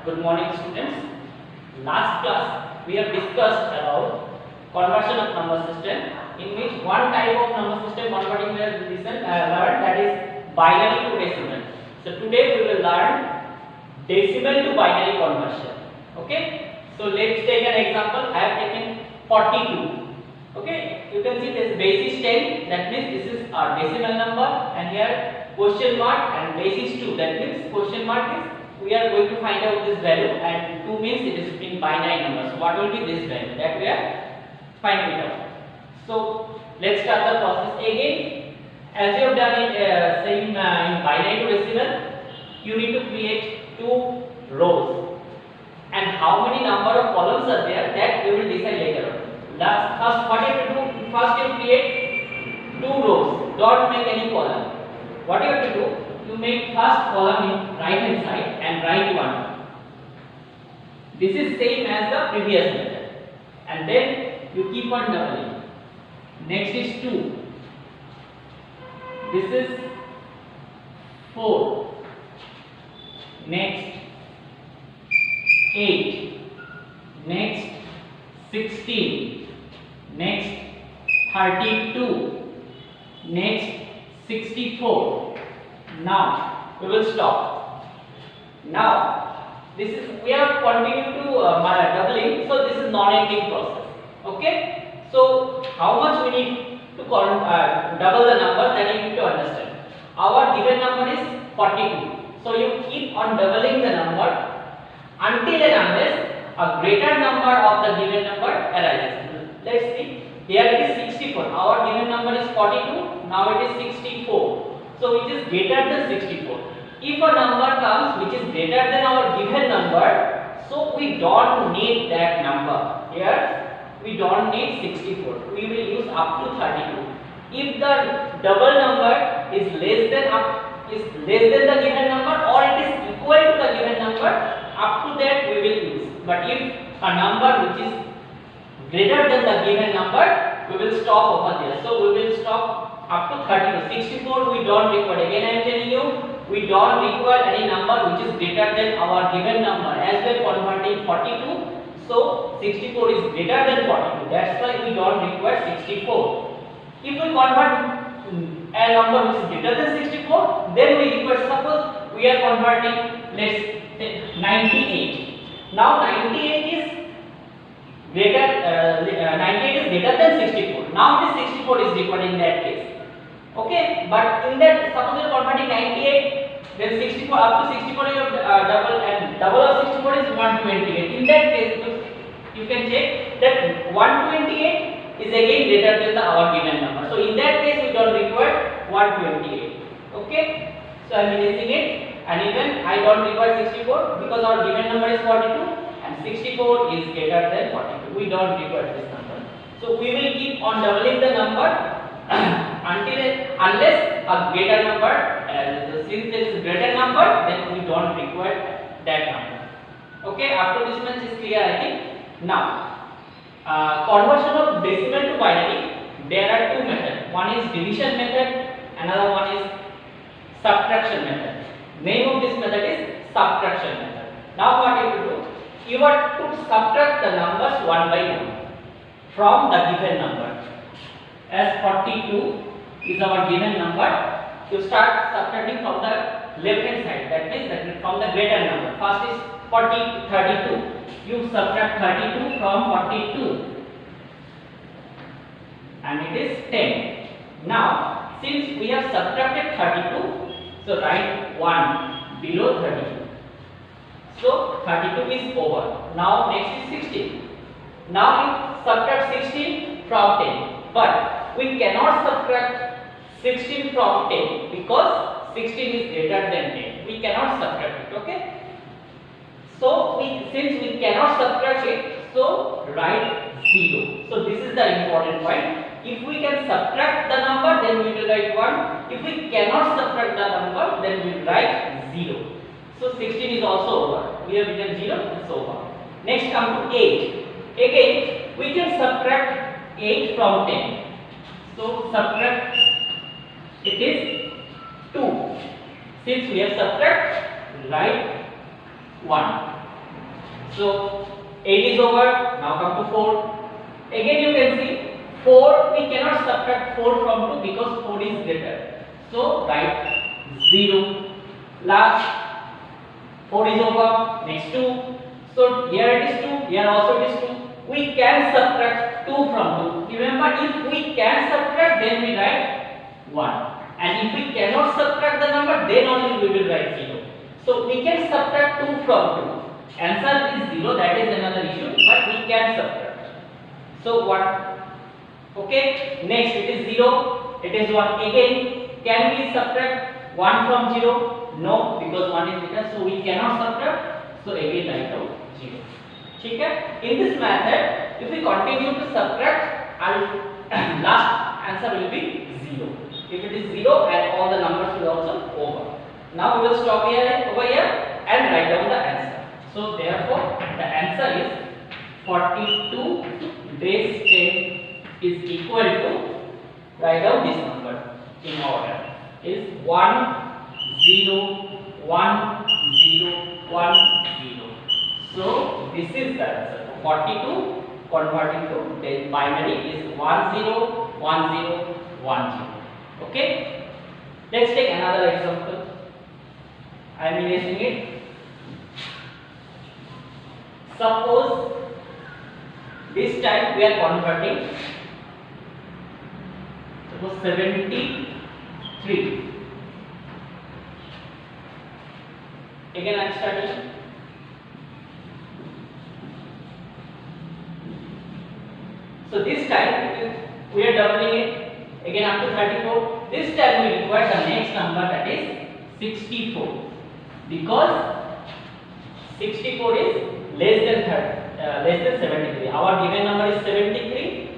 Good morning, students. Last class we have discussed about conversion of number system, in which one type of number system converting we have learned, that is binary to decimal. So today we will learn decimal to binary conversion. Okay. So let's take an example. I have taken 42. Okay. You can see this basis 10. That means this is our decimal number, and here question mark and basis 2. That means question mark is we are going to find out this value, and 2 means it is in binary number. So what will be this value that we are finding it out. So let's start the process again. As you have done it in binary to decimal, you need to create 2 rows, and how many number of columns are there, that we will decide later on. First, what you have to do? First, you create 2 rows. Don't make any column. What you have to do? You make first column in right hand side and write 1. This is same as the previous method, and then you keep on doubling. Next is 2. This is 4. Next 8. Next 16. Next 32. Next 64. Now we will stop. Now this is we are continuing to doubling, so this is non-ending process. Okay. So how much we need to double the number, that you need to understand. Our given number is 42. So you keep on doubling the number until and unless a greater number of the given number arises. Let's see. Here it is 64. Our given number is 42. Now it is 64. So which is greater than 64. If a number comes which is greater than our given number, so we don't need that number. Here we don't need 64. We will use up to 32. If the double number is less than the given number, or it is equal to the given number, up to that we will use. But if a number which is greater than the given number, we will stop over there. So we will stop up to 32. 64 we don't require. Again I am telling you, we don't require any number which is greater than our given number. As we are converting 42, so 64 is greater than 42. That's why we don't require 64. If we convert a number which is greater than 64, then we require, suppose we are converting, let's say 98. Now 98 is greater than 64. Now it is 64 is required in that case. Okay, but in that, suppose you are converting 98, then 64 up to 64 you have double, and double of 64 is 128. In that case, you can check that 128 is again greater than our given number. So in that case, we don't require 128. Okay, so I am erasing it, and even I don't require 64 because our given number is 42, and 64 is greater than 42. We don't require this number. So we will keep on doubling the number unless a greater number, since there is a greater number, then we don't require that number. Okay, up to this much is clear, I think. Now, conversion of decimal to binary, there are 2 methods. One is division method, another one is subtraction method. Name of this method is subtraction method. Now what you have to do? You have to subtract the numbers one by one from the given number. As 42 is our given number, you start subtracting from the left hand side. That means that from the greater number. First is 32. You subtract 32 from 42, and it is 10. Now, since we have subtracted 32, so write 1 below 32. So 32 is over. Now next is 16. Now you subtract 16 from 10, but we cannot subtract 16 from 10 because 16 is greater than 10. We cannot subtract it. Okay. So since we cannot subtract it, so write 0. So this is the important point. If we can subtract the number, then we will write 1. If we cannot subtract the number, then we will write 0. So 16 is also over. We have written 0, it's over. Next come to 8. Again, we can subtract 8 from 10. So subtract, it is 2. Since we have subtract, write 1. So 8 is over. Now come to 4. Again you can see 4, we cannot subtract 4 from 2 because 4 is greater. So write 0. Last 4 is over. Next 2. So here it is 2. Here also it is 2. We can subtract 2 from 2. Remember, if we can subtract, then we write 1. And if we cannot subtract the number, then only we will write 0. So we can subtract 2 from 2. Answer is 0. That is another issue. But we can subtract. So what? Okay. Next it is 0. It is 1. Again, can we subtract 1 from 0? No, because 1 is bigger. So we cannot subtract. So again write out 0. Okay? In this method, if we continue to subtract, last answer will be 0. If it is 0, and all the numbers will also over. Now we will stop here over here and write down the answer. So therefore, the answer is 42 base 10 is equal to, write down this number in order, is 1 0 1 0 1 0. So this is the answer. 42 converting to binary is 10 10 10. Okay. Let's take another example. I am erasing it. Suppose this time we are converting. Suppose 73. Again I am starting. So this time we are doubling it. Again up to 34. This time we require the next number, that is 64. Because 64 is less than 73. Our given number is 73.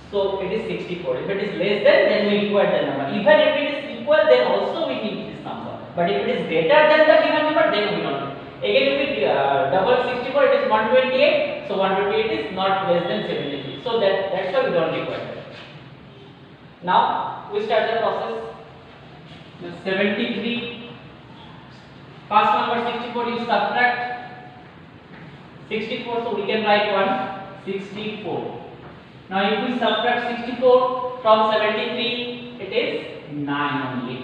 So it is 64. If it is less than, then we require the number. Even if it is equal, then also we need this number. But if it is greater than the given number, then we don't. Again, if we double 64, it is 128. So 128 is not less than 73. So that's why we don't require that. Now we start the process. The 73 past number 64, you subtract 64, so we can write 64. Now if we subtract 64 from 73, it is 9 only.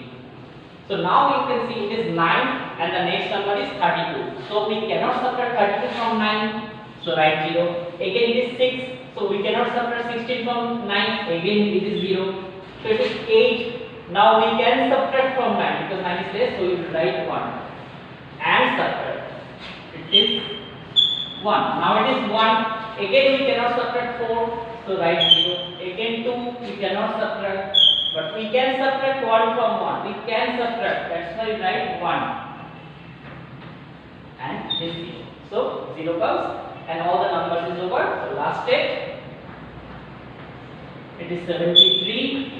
So now you can see it is 9 and the next number is 32. So we cannot subtract 32 from 9. So write 0. Again it is 6. So we cannot subtract 16 from 9. Again it is 0. So it is 8. Now we can subtract from 9 because 9 is less. So we will write 1 and subtract. It is 1. Now it is 1. Again we cannot subtract 4. So write 0. Again 2. We cannot subtract. But we can subtract 1 from 1. We can subtract. That's why we write 1. And this 0. So 0 comes and all the numbers is over. So last step. It is 73.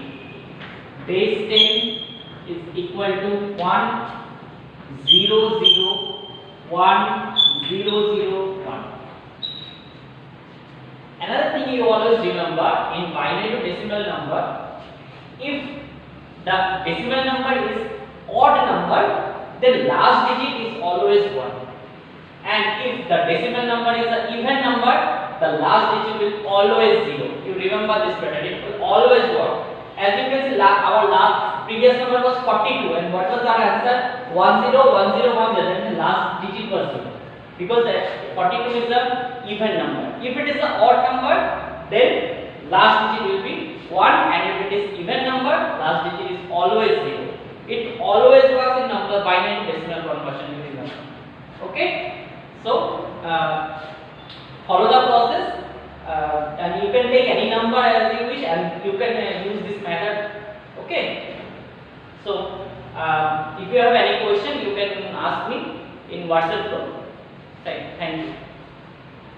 Base 10 is equal to 1 0 0 1 0 0 1. Another thing you always remember in binary to decimal number, if the decimal number is odd number, then last digit is always 1. And if the decimal number is an even number, the last digit will always 0. You remember this pattern, it will always work. As you can see, our last previous number was 42, and what was our answer? 10 10 10. That means last digit was 0. Because 42 is an even number. If it is an odd number, then last digit will be 1, and if it is even number, last digit is always 0. It always works in number binary decimal conversion. You remember. Okay? So follow the process. And you can take any number as you wish, and you can use this method. Okay. So if you have any question, you can ask me in WhatsApp group. Thank you.